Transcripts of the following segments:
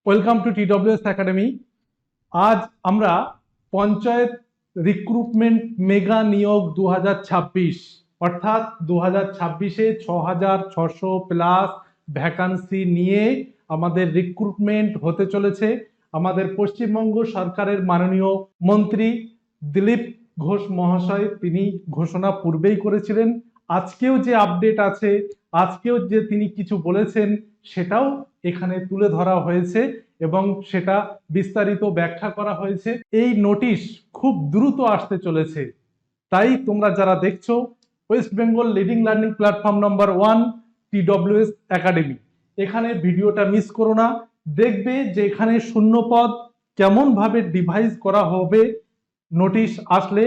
Welcome to TWS academy. আজ আমরা panchayat recruitment mega নিয়োগ 2026 অর্থাৎ 2026-এ 6600 প্লাস ভ্যাকান্সি নিয়ে আমাদের রিক্রুটমেন্ট হতে চলেছে। আমাদের পশ্চিমবঙ্গ সরকারের মাননীয় মন্ত্রী দিলীপ ঘোষ মহাশয় তিনি ঘোষণা পূর্বেই করেছিলেন। আজকেও যে আপডেট আছে, আজকেও যে তিনি কিছু বলেছেন সেটাও এখানে তুলে ধরা হয়েছে এবং সেটা বিস্তারিত ব্যাখ্যা করা হয়েছে। এই নোটিশ খুব দ্রুত আসতে চলেছে, তাই তোমরা যারা দেখছো West Bengal leading learning platform number 1 TWS academy, এখানে ভিডিওটা মিস করো না। দেখবে যে এখানে শূন্য পদ কেমন ভাবে ডিভাইস করা হবে নোটিশ আসলে,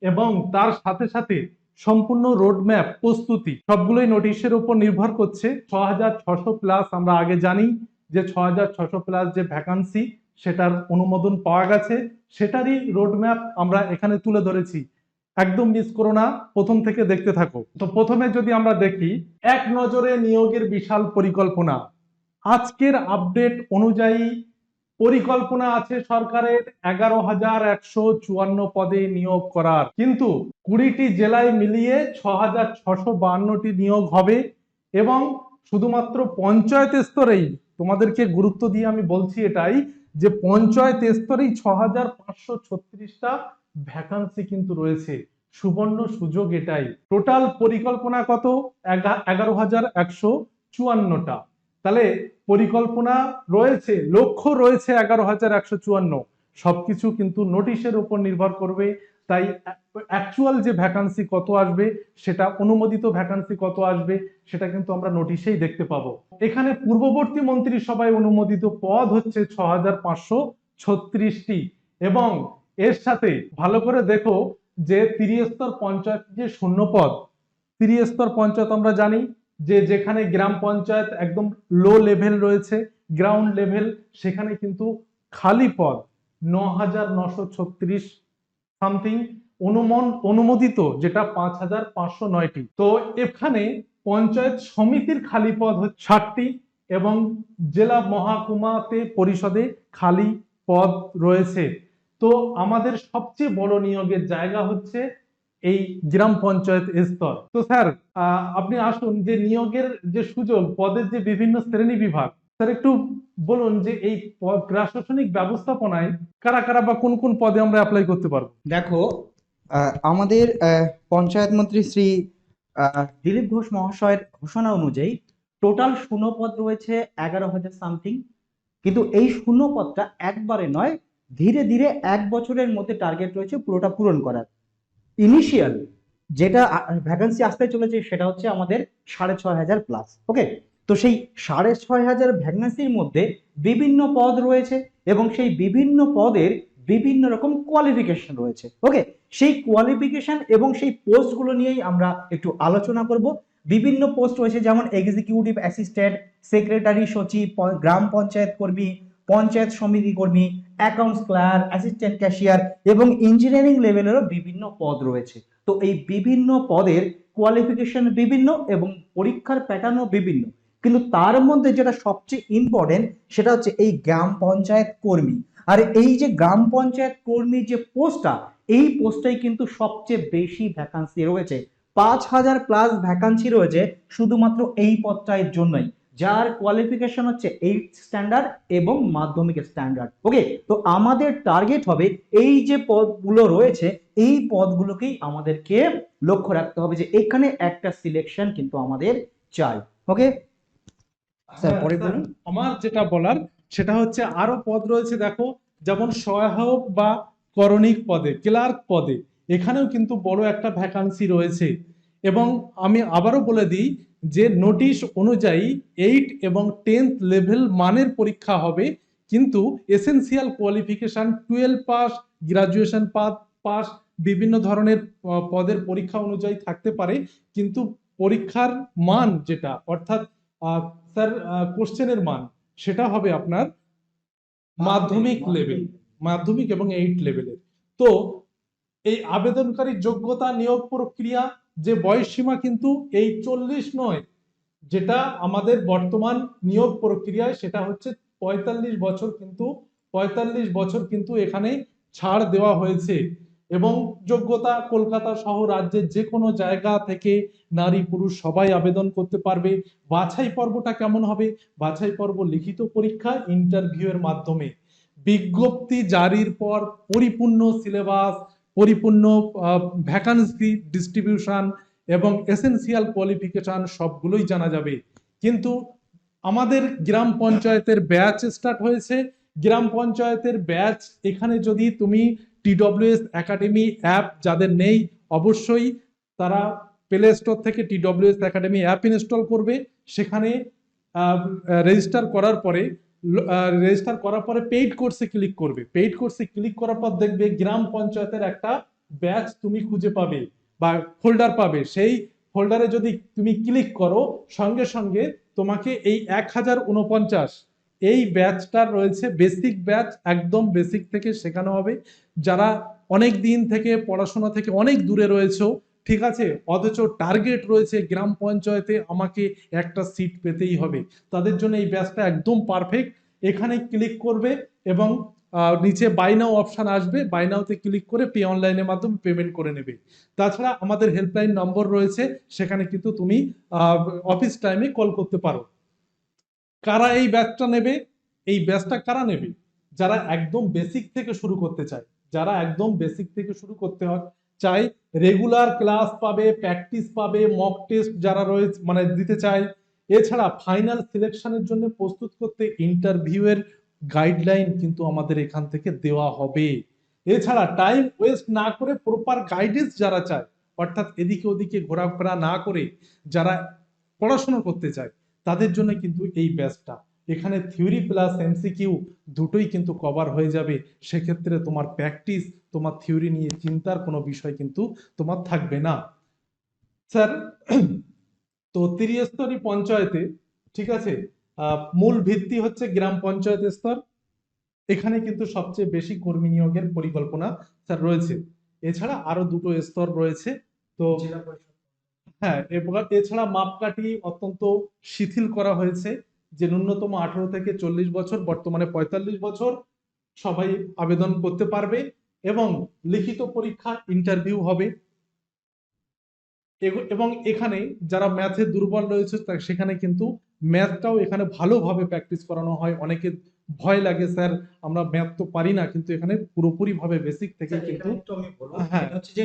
এবং তার সাথে সাথে সম্পূর্ণ রোডম্যাপ প্রস্তুতি সবগুলোই নোটিশের উপর নির্ভর করছে। 6600 প্লাস আমরা আগে জানি যে 6600 প্লাস যে ভ্যাকান্সি সেটার অনুমোদন পাওয়া গেছে, সেটারই রোডম্যাপ আমরা এখানে তুলে ধরেছি। একদম মিস করো না, প্রথম থেকে দেখতে থাকো। তো প্রথমে যদি আমরা দেখি এক নজরে নিয়োগের বিশাল পরিকল্পনা। আজকের আপডেট অনুযায়ী পরিকল্পনা আছে সরকারের 11,154 পদে নিয়োগ করার, কিন্তু 20টি জেলায় মিলিয়ে 6,652টি নিয়োগ হবে এবং শুধুমাত্র পঞ্চায়েত স্তরেই, তোমাদেরকে গুরুত্ব দিয়ে আমি বলছি এটাই যে পঞ্চায়েত স্তরেই 6,536টা ভ্যাকান্সি কিন্তু রয়েছে। সুবর্ণ সুযোগ এটাই। টোটাল পরিকল্পনা কত? 11,154টা। তাহলে পরিকল্পনা রয়েছে, লক্ষ্য রয়েছে 11,154। সবকিছু কিন্তু নোটিশের উপর নির্ভর করবে, তাই অ্যাকচুয়াল যে ভ্যাকান্সি কত আসবে, সেটা অনুমোদিত ভ্যাকান্সি কত আসবে, সেটা কিন্তু আমরা নোটিশেই দেখতে পাবো। এখানে পূর্ববর্তী মন্ত্রিসভায় অনুমোদিত পদ হচ্ছে 6,536টি এবং এর সাথে ভালো করে দেখো যে 30 স্তর পঞ্চায়েত যে শূন্য পদ, 30 স্তর পঞ্চায়েত আমরা জানি যে যেখানে গ্রাম পঞ্চায়েত একদম লো লেভেল রয়েছে, গ্রাউন্ড লেভেল, সেখানে কিন্তু খালি পদ 9,936 সামথিং, অনুমোদিত যেটা 5,509টি। তো এখানে পঞ্চায়েত সমিতির খালি পদ হচ্ছে 60টি এবং জেলা মহকুমাতে পরিষদে খালি পদ রয়েছে। তো আমাদের সবচেয়ে বড় নিয়োগের জায়গা হচ্ছে এই গ্রাম পঞ্চায়েত স্তর। তো স্যার আপনি আসুন যে নিয়োগের যে সুযোগ, পদের যে বিভিন্ন শ্রেণী বিভাগ, স্যার একটু বলুন যে এই প্রশাসনিক ব্যবস্থাপনায় কারা কারা বা কোন কোন পদে আমরা অ্যাপ্লাই করতে পারবো। দেখো, আমাদের পঞ্চায়েত মন্ত্রী শ্রী দিলীপ ঘোষ মহাশয়ের ঘোষণা অনুযায়ী টোটাল শূন্যপদ রয়েছে 11,000 সামথিং। কিন্তু এই শূন্যপদটা একবারে নয়, ধীরে ধীরে 1 বছরের মধ্যে টার্গেট রয়েছে পুরোটা পূরণ করার। ইনিশিয়াল যেটা ভ্যাকান্সি আসতে চলেছে সেটা হচ্ছে আমাদের 6,500 প্লাস। ওকে, তো সেই 6,500 ভ্যাকান্সির মধ্যে বিভিন্ন পদ রয়েছে এবং সেই বিভিন্ন পদের বিভিন্ন রকম কোয়ালিফিকেশন রয়েছে। ওকে, সেই কোয়ালিফিকেশন এবং সেই পোস্টগুলো নিয়েই আমরা একটু আলোচনা করব। বিভিন্ন পোস্ট রয়েছে যেমন এক্সিকিউটিভ অ্যাসিস্ট্যান্ট, সেক্রেটারি সচিব, গ্রাম পঞ্চায়েত কর্মী, পঞ্চায়েত সমিতি কর্মী, অ্যাকাউন্টস ক্লার্ক, অ্যাসিস্ট্যান্ট ক্যাশিয়ার এবং ইঞ্জিনিয়ারিং লেভেলেরও বিভিন্ন পদ রয়েছে। তো এই বিভিন্ন পদের কোয়ালিফিকেশন বিভিন্ন এবং পরীক্ষার প্যাটার্নও বিভিন্ন, কিন্তু তার মধ্যে যেটা সবচেয়ে ইম্পর্টেন্ট সেটা হচ্ছে এই গ্রাম পঞ্চায়েত কর্মী। আর এই যে গ্রাম পঞ্চায়েত কর্মী যে পোস্টটা, এই পোস্টটাই কিন্তু সবচেয়ে বেশি ভ্যাকান্সি রয়েছে। 5,000 প্লাস ভ্যাকান্সি রয়েছে শুধুমাত্র এই পদটার জন্যই, যার কোয়ালিফিকেশন হচ্ছে 8 স্ট্যান্ডার্ড এবং মাধ্যমিক স্ট্যান্ডার্ড। ওকে, তো আমাদের টার্গেট হবে এই যে পদগুলো রয়েছে এই পদগুলোকেই আমাদেরকে লক্ষ্য রাখতে হবে যে এখানে একটা সিলেকশন কিন্তু আমাদের চাই। ওকে স্যার, পরে বলুন। আমার যেটা বলার সেটা হচ্ছে আরো পদ রয়েছে, দেখো যেমন সহায়ক বা করণিক পদে, ক্লার্ক পদে, এখানেও কিন্তু বড় একটা ভ্যাকান্সি রয়েছে। এবং আমি আবারও বলে দিই যে নোটিশ অনুযায়ী 8 এবং 10th লেভেল মানের পরীক্ষা হবে, কিন্তু essential qualification 12 pass, graduation pass, বিভিন্ন ধরনের পদের পরীক্ষা অনুযায়ী থাকতে পারে, কিন্তু পরীক্ষার মান যেটা অর্থাৎ স্যার কোশ্চেনের মান সেটা হবে আপনার মাধ্যমিক লেভেল, মাধ্যমিক এবং 8 লেভেলের। তো এই আবেদনকারী যোগ্যতা, নিয়োগ প্রক্রিয়া, যে বয়স সীমা কিন্তু এই 40 নয়, যেটা আমাদের বর্তমান নিয়োগ প্রক্রিয়ায় সেটা হচ্ছে পঁয়তাল্লিশ বছর কিন্তু এখানে ছাড় দেওয়া হয়েছে। এবং যোগ্যতা কলকাতা সহ রাজ্যের যে কোনো জায়গা থেকে নারী পুরুষ সবাই আবেদন করতে পারবে। বাছাই পর্বটা কেমন হবে? বাছাই পর্ব লিখিত পরীক্ষা, ইন্টারভিউ এর মাধ্যমে। বিজ্ঞপ্তি জারির পর পরিপূর্ণ সিলেবাস, পরিপূর্ণ ভ্যাকান্সি ডিস্ট্রিবিউশন এবং এসেনশিয়াল কোয়ালিফিকেশন সবগুলোই জানা যাবে। কিন্তু আমাদের গ্রাম পঞ্চায়েতের ব্যাচ স্টার্ট হয়েছে। গ্রাম পঞ্চায়েতের ব্যাচ, এখানে যদি তুমি TWS একাডেমি অ্যাপ যাদের নেই, অবশ্যই তারা প্লে স্টোর থেকে TWS একাডেমি অ্যাপ ইনস্টল করবে। সেখানে রেজিস্টার করার পরে পেইড কোর্সে ক্লিক করবে। পেইড কোর্সে ক্লিক করার পর দেখবে গ্রাম পঞ্চায়েতের একটা ব্যাচ তুমি খুঁজে পাবে বা ফোল্ডার পাবে। সেই ফোল্ডারে যদি তুমি ক্লিক করো, সঙ্গে সঙ্গে তোমাকে এই 1049 এই ব্যাচটা রয়েছে, বেসিক ব্যাচ, একদম বেসিক থেকে শেখানো হবে। যারা অনেক দিন থেকে পড়াশোনা থেকে অনেক দূরে রয়েছে, ঠিক আছে, অথচ টার্গেট রয়েছে গ্রাম পঞ্চায়েতে আমাকে একটা সিট পেতেই হবে, তাদের জন্য এই ব্যাচটা একদম পারফেক্ট। এখানে ক্লিক করবে এবং নিচে বাই নাও অপশন আসবে, বাই নাওতে ক্লিক করে পে অনলাইনের মাধ্যমে পেমেন্ট করে নেবে। তাছাড়া আমাদের হেল্পলাইন নম্বর রয়েছে, সেখানে কিন্তু তুমি অফিস টাইমে কল করতে পারো। কারা এই ব্যাচটা নেবে? এই ব্যাচটা কারা নেবে? যারা একদম বেসিক থেকে শুরু করতে চায়, যারা একদম বেসিক থেকে শুরু করতে চায়, রেগুলার ক্লাস পাবে, প্র্যাকটিস পাবে, মক টেস্ট যারা রয়েছে মানে দিতে চায়, এছাড়া ফাইনাল সিলেকশনের জন্য প্রস্তুত করতে ইন্টারভিউ এর গাইডলাইন কিন্তু আমাদের এখান থেকে দেওয়া হবে। এছাড়া টাইম ওয়েস্ট না করে প্রপার গাইডেন্স যারা চায়, অর্থাৎ এদিকে ওদিকে ঘোরাফেরা না করে যারা পড়াশোনা করতে চায়, তাদের জন্য কিন্তু এই ব্যাচটা। এখানে থিওরি প্লাস MCQ দুটোই কিন্তু কভার হয়ে যাবে। সেক্ষেত্রে তোমার প্র্যাকটিস, তোমার থিওরি নিয়ে চিন্তার কোনো বিষয় কিন্তু তোমার থাকবে না। স্যার, তো ত্রিস্তরী পঞ্চায়েতে, ঠিক আছে, মূল ভিত্তি হচ্ছে গ্রাম পঞ্চায়েত স্তর। এখানে কিন্তু সবচেয়ে বেশি কর্মী নিয়োগের পরিকল্পনা স্যার রয়েছে। এছাড়া আরো দুটো স্তর রয়েছে। তো হ্যাঁ, এছাড়া মাপকাঠি অত্যন্ত শিথিল করা হয়েছে, যে ন্যূনতম 18 থেকে 40 বছর, বর্তমানে 45 বছর সবাই আবেদন করতে পারবে এবং লিখিত পরীক্ষা ইন্টারভিউ হবে। এবং এখানে যারা ম্যাথে দুর্বল রয়েছে সেখানে কিন্তু ম্যাথটাও এখানে ভালোভাবে প্র্যাকটিস করানো হয়। অনেকে ভয় লাগে, স্যার আমরা ম্যাথ তো পারি না, কিন্তু এখানে পুরোপুরি ভাবে বেসিক থেকে কিন্তু হ্যাঁ হচ্ছে যে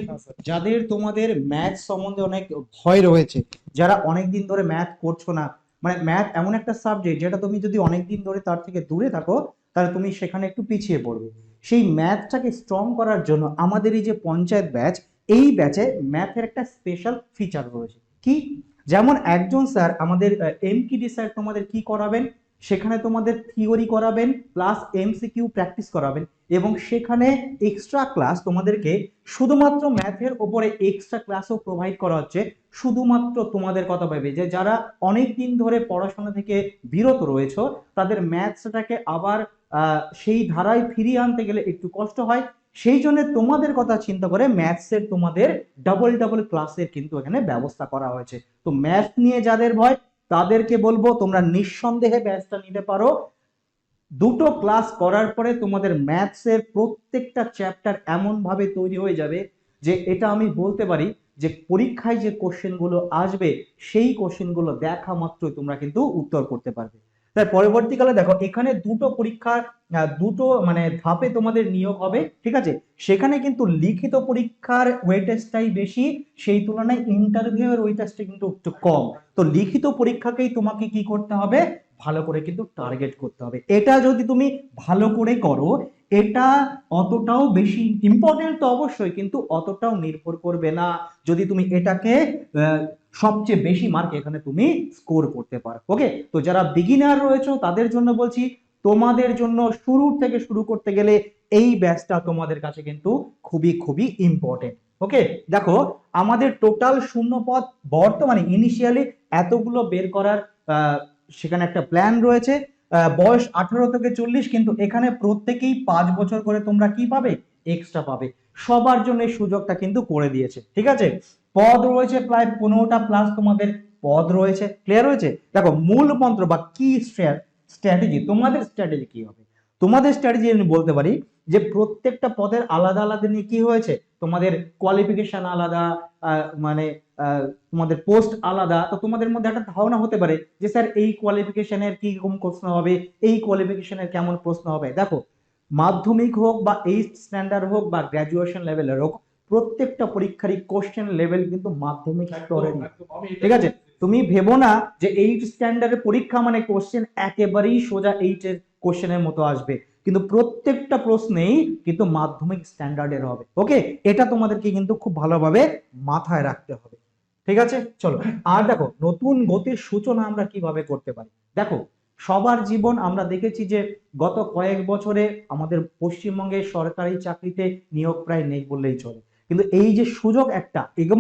যাদের তোমাদের ম্যাথ সম্বন্ধে অনেক ভয় রয়েছে, যারা অনেক দিন ধরে ম্যাথ করছো না, মানে ম্যাথ এমন একটা সাবজেক্ট যেটা তুমি যদি অনেক দিন ধরে তার থেকে দূরে থাকো, তাহলে তুমি সেখানে একটু পিছিয়ে পড়বে। সেই ম্যাথটাকে স্ট্রং করার জন্য আমাদের এই যে পঞ্চায়েত ব্যাচ, এই ব্যাচে ম্যাথের একটা স্পেশাল ফিচার রয়েছে। কি? যেমন একজন স্যার আমাদের MKD স্যার তোমাদের কি করাবেন, সেখানে তোমাদের থিওরি করাবেন প্লাস MCQ প্র্যাকটিস করাবেন, এবং সেখানে এক্সট্রা ক্লাস তোমাদেরকে শুধুমাত্র ম্যাথের উপরে এক্সট্রা ক্লাসও প্রোভাইড করা হচ্ছে। শুধুমাত্র তোমাদের কথা ভেবে যে যারা অনেক দিন ধরে পড়াশোনা থেকে বিরত রয়েছে, তাদের ম্যাথসটাকে আবার সেই ধারায় ফিরিয়ে আনতে গেলে একটু কষ্ট হয়, সেই জন্য তোমাদের কথা চিন্তা করে ম্যাথসের তোমাদের ডাবল ক্লাসের কিন্তু এখানে ব্যবস্থা করা হয়েছে। তো ম্যাথ নিয়ে যাদের ভয়, তাদেরকে বলবো তোমরা নিঃসন্দেহে ব্যাচটা নিতে পারো। দুটো ক্লাস করার পরে তোমাদের ম্যাথসের প্রত্যেকটা চ্যাপ্টার এমন ভাবে তৈরি হয়ে যাবে যে এটা আমি বলতে পারি যে পরীক্ষায় যে কোশ্চেনগুলো আসবে, সেই কোশ্চেনগুলো দেখা মাত্রই তোমরা কিন্তু উত্তর করতে পারবে। তাই পরবর্তীকালে দেখো এখানে দুটো পরীক্ষার দুটো মানে ধাপে তোমাদের নিয়োগ হবে, ঠিক আছে। সেখানে কিন্তু লিখিত পরীক্ষার ওয়েটেজটাই বেশি, সেই তুলনায় ইন্টারভিউ এর ওয়েটেজটা কিন্তু একটু কম। তো লিখিত পরীক্ষাকেই তোমাকে কি করতে হবে, ভালো করে কিন্তু টার্গেট করতে হবে। এটা যদি তুমি ভালো করে করো, এটা অতটাও বেশি ইম্পর্টেন্ট তো অবশ্যই, কিন্তু অতটাও নির্ভর করবে না যদি তুমি এটাকে সবচেয়ে বেশি মার্ক এখানে তুমি স্কোর করতে পারো। ওকে, তো যারা বিগিনার রয়েছে তাদের জন্য বলছি, তোমাদের জন্য শুরু থেকে শুরু করতে গেলে এই ব্যাচটা তোমাদের কাছে কিন্তু খুবই খুবই ইম্পর্টেন্ট। ওকে, দেখো আমাদের টোটাল শূন্য পদ বর্তমানে ইনিশিয়ালি এতগুলো বের করার সেখানে একটা প্ল্যান রয়েছে। বয়স 18 থেকে 40, কিন্তু এখানে প্রত্যেকেই 5 বছর করে তোমরা কি পাবে, এক্সট্রা পাবে। সবার জন্য এই সুযোগটা কিন্তু করে দিয়েছে, ঠিক আছে। পদ রয়েছে প্রায় 15টা প্লাস তোমাদের পদ রয়েছে, ক্লিয়ার হয়েছে। দেখো মূল মন্ত্র বা কি স্ট্র্যাটেজি, তোমাদের স্ট্র্যাটেজি কি হবে? তোমাদের স্ট্র্যাটেজি আমি বলতে পারি যে প্রত্যেকটা পদের আলাদা আলাদা নিয়ে কি হয়েছে, তোমাদের কোয়ালিফিকেশন আলাদা, মানে তোমাদের পোস্ট আলাদা, তো তোমাদের মধ্যে একটা ধারণা হতে পারে যে স্যার এই কোয়ালিফিকেশনের কি রকম প্রশ্ন হবে, এই কোয়ালিফিকেশনের কেমন প্রশ্ন হবে। দেখো, মাধ্যমিক হোক বা এইট স্ট্যান্ডার্ড হোক বা গ্রাজুয়েশন লেভেলের হোক, প্রত্যেকটা পরীক্ষারই কোশ্চেন লেভেল কিন্তু মাধ্যমিক স্তরেরই। ঠিক আছে, তুমি ভেবো না যে এইট স্ট্যান্ডার্ডের পরীক্ষা মানে কোশ্চেন একেবারেই সোজা এইটের কোশ্চেনের মতো আসবে, কিন্তু প্রত্যেকটা প্রশ্নেই কিন্তু মাধ্যমিক স্ট্যান্ডার্ডের হবে। ওকে, এটা তোমাদেরকে কিন্তু খুব ভালোভাবে মাথায় রাখতে হবে। ঠিক আছে, চলো। আর দেখো, নতুন গতির সূচনা আমরা কিভাবে করতে পারি। দেখো, সবার জীবন আমরা দেখেছি যে গত কয়েক বছরে আমাদের পশ্চিমবঙ্গে সরকারি চাকরিতে নিয়োগ প্রায় নেই বললেই চলে, কিন্তু এই যে সুযোগ একটা, এবং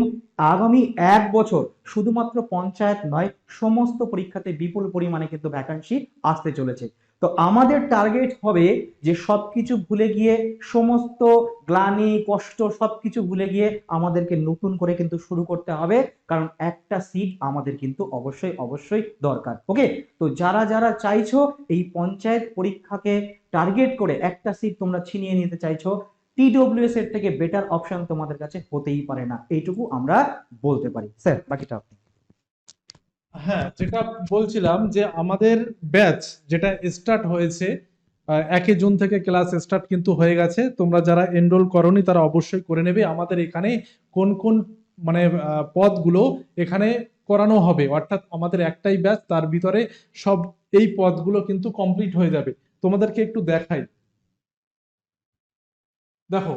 আগামী 1 বছর শুধুমাত্র পঞ্চায়েত নয়, সমস্ত পরীক্ষাতে বিপুল পরিমাণে কিন্তু ভ্যাকান্সি আসতে চলেছে। তো আমাদের টার্গেট হবে যে সবকিছু ভুলে গিয়ে, সমস্ত গ্লানি কষ্ট সবকিছু ভুলে গিয়ে আমাদেরকে নতুন করে কিন্তু শুরু করতে হবে, কারণ একটা সিট আমাদের কিন্তু অবশ্যই অবশ্যই দরকার। ওকে, তো যারা যারা চাইছো এই পঞ্চায়েত পরীক্ষাকে টার্গেট করে একটা সিট তোমরা ছিনিয়ে নিতে চাইছো, টিডব্লিউএস এর থেকে বেটার অপশন তোমাদের কাছে হতেই পারে না, এইটুকু আমরা বলতে পারি। স্যার, বাকিটা আপনি। হ্যাঁ, যেটা বলছিলাম যে আমাদের ব্যাচ যেটা স্টার্ট হয়েছে 1 জুন থেকে ক্লাস স্টার্ট কিন্তু হয়ে গেছে। তোমরা যারা এনরোল করোনি তারা অবশ্যই করে নেবে। আমাদের এখানে কোন কোন মানে পদগুলো এখানে করানো হবে, অর্থাৎ আমাদের একটাই ব্যাচ, তার ভিতরে সব এই পদগুলো কিন্তু কমপ্লিট হয়ে যাবে। তোমাদেরকে একটু দেখাই, দেখো,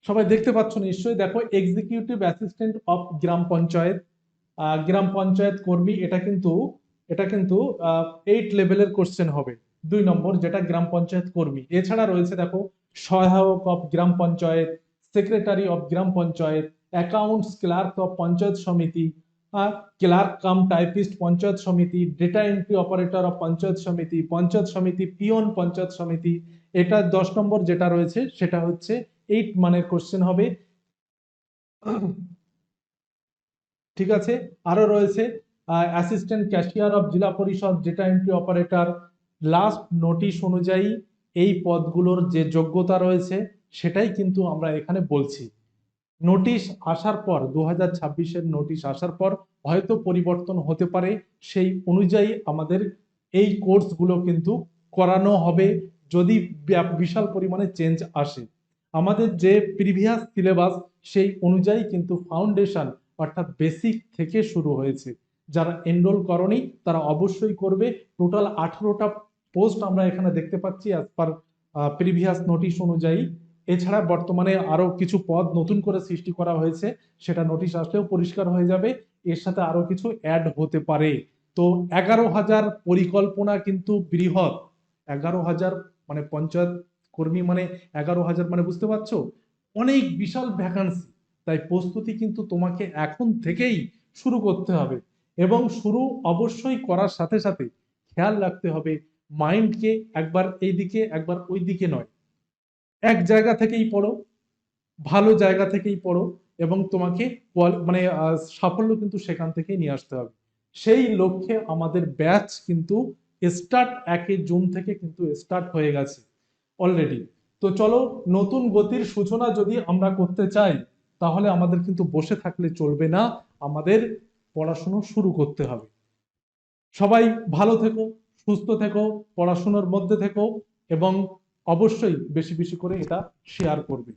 সবাই দেখতে পাচ্ছ নিশ্চয়ই। দেখো, executive assistant of gram panchayat, গ্রাম পঞ্চায়েত কর্মী, এটা কিন্তু 8 লেভেলের কোশ্চেন হবে। 2 নম্বর যেটা গ্রাম পঞ্চায়েত কর্মী। এছাড়া রয়েছে দেখো, সহায়ক of gram panchayat, secretary of gram panchayat, accounts clerk of panchayat samiti, clerk cum typist panchayat samiti, data entry operator of panchayat samiti peon panchayat সমিতি। এটা 10 নম্বর যেটা রয়েছে সেটা হচ্ছে 8 মানের কোশ্চেন হবে। ঠিক আছে, আরো রয়েছে অ্যাসিস্ট্যান্ট ক্যাশিয়ার অফ জেলা পরিষদ, data entry operator. Last notice অনুযায়ী এই পদগুলোর যে যোগ্যতা রয়েছে সেটাই কিন্তু আমরা এখানে বলছি। নোটিশ আসার পর 2026-এর নোটিশ আসার পর হয়তো পরিবর্তন হতে পারে, সেই অনুযায়ী আমাদের এই কোর্সগুলো কিন্তু করানো হবে যদি বিশাল পরিমাণে চেঞ্জ আসে। আমাদের যে প্রিভিয়াস সিলেবাস সেই অনুযায়ী কিন্তু ফাউন্ডেশন অর্থাৎ বেসিক থেকে শুরু হয়েছে। যারা এনরোল করনি তারা অবশ্যই করবে। টোটাল 18টা পোস্ট আমরা এখানে দেখতে পাচ্ছি অ্যাজ পার প্রিভিয়াস নোটিশ অনুযায়ী। এছাড়া বর্তমানে আরো কিছু পদ নতুন করে সৃষ্টি করা হয়েছে, সেটা নোটিশ আসলেও পরিষ্কার হয়ে যাবে। এর সাথে আরো কিছু অ্যাড হতে পারে। তো 11,000 পরিকল্পনা কিন্তু বৃহৎ। 11,000 মানে পঞ্চায়েত কর্মী মানে 11,000 মানে বুঝতে পারছো, অনেক বিশাল ভ্যাকান্সি। তাই প্রস্তুতি কিন্তু তোমাকে এখন থেকেই শুরু করতে হবে, এবং শুরু অবশ্যই করার সাথে সাথে খেয়াল রাখতে হবে মাইন্ডকে একবার এইদিকে একবার ওই দিকে নয়, এক জায়গা থেকেই পড়ো, ভালো জায়গা থেকেই পড়ো, এবং তোমাকে মানে সাফল্য কিন্তু সেখান থেকেই নিয়ে আসতে হবে। সেই লক্ষ্যে আমাদের ব্যাচ কিন্তু স্টার্ট 1 জুন থেকে কিন্তু স্টার্ট হয়ে গেছে অলরেডি। তো চলো, নতুন গতির সূচনা যদি আমরা করতে চাই তাহলে আমাদের কিন্তু বসে থাকলে চলবে না, আমাদের পড়াশোনা শুরু করতে হবে। সবাই ভালো থেকো, সুস্থ থেকো, পড়াশোনার মধ্যে থেকো, এবং অবশ্যই বেশি বেশি করে এটা শেয়ার করবে।